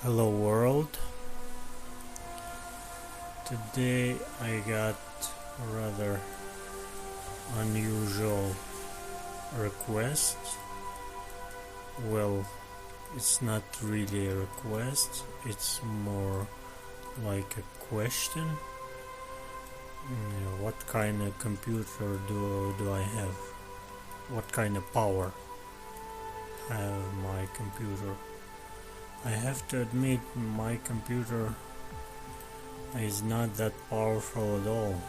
Hello world. Today I got a rather unusual request. Well, it's not really a request, it's more like a question. What kind of computer do I have? What kind of power have my computer? I have to admit, my computer is not that powerful at all,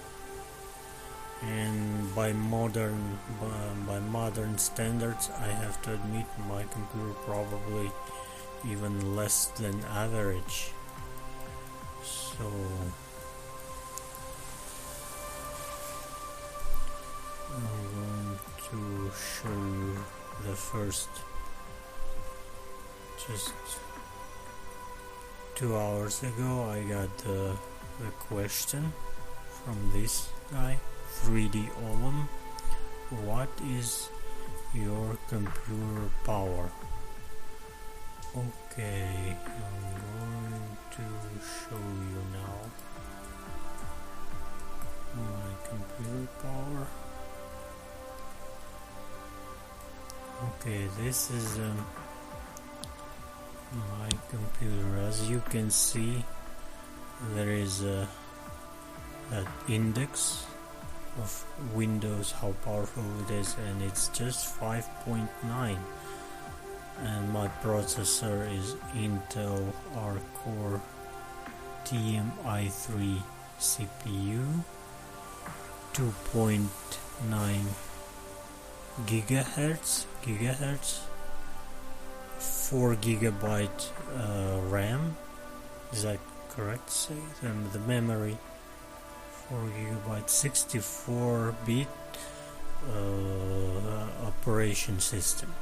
and by modern standards, I have to admit my computer probably even less than average. So I'm going to show you the first just 2 hours ago. I got the question from this guy, 3D Olem. What is your computer power? Okay, I'm going to show you now my computer power. Okay, this is my computer. As you can see, there is that index of Windows, how powerful it is, and it's just 5.9, and my processor is Intel Core TM-i3 CPU, 2.9 gigahertz, 4 gigabyte RAM. Is that correct to say? And the memory, 4 gigabyte, 64 bit operation system.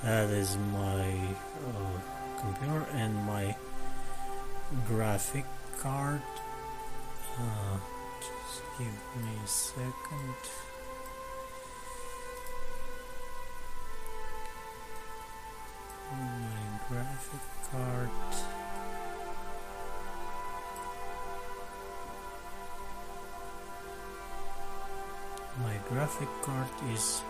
That is my computer, and my graphic card. Just give me a second. My graphic card. My graphic card is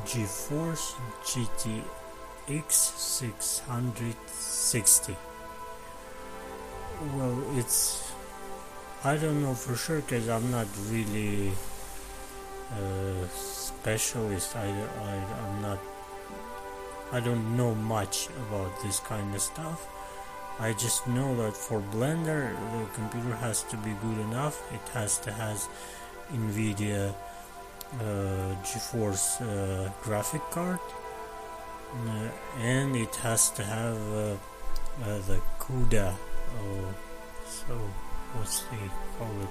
GeForce GTX 660. Well, I don't know for sure because I'm not really a specialist. I don't know much about this kind of stuff. I just know that for Blender, the computer has to be good enough. It has to have NVIDIA GeForce graphic card, and it has to have the CUDA. So what's they call it?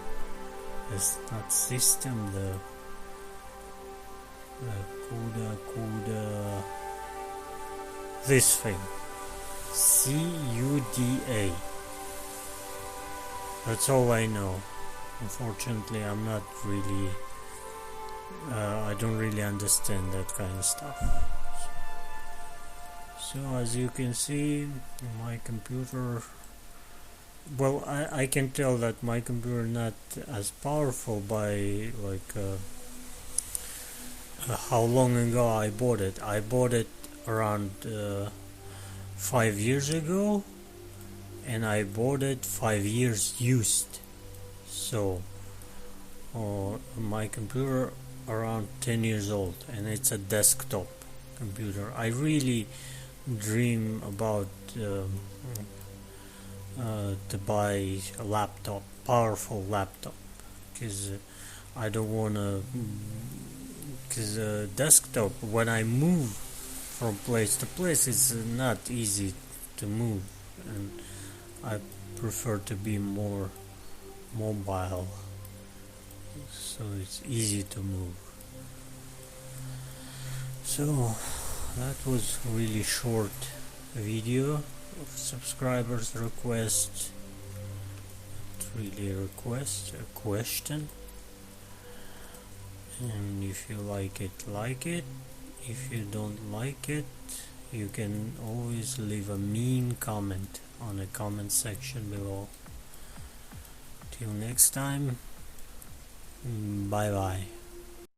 It's not system. The CUDA. This thing, CUDA. That's all I know. Unfortunately, I'm not really. I don't really understand that kind of stuff. So as you can see, my computer. Well, I can tell that my computer not as powerful by how long ago I bought it. I bought it around 5 years ago, and I bought it 5 years used. So my computer around 10 years old, and it's a desktop computer. I really dream about to buy a laptop, powerful laptop, because I don't wanna, because desktop, when I move from place to place, it's not easy to move, and I prefer to be more mobile, so it's easy to move. So that was really short video of subscribers request. It's really a request, a question, and if you like it, like it. If you don't like it, you can always leave a mean comment on the comment section below. Till next time, bye bye.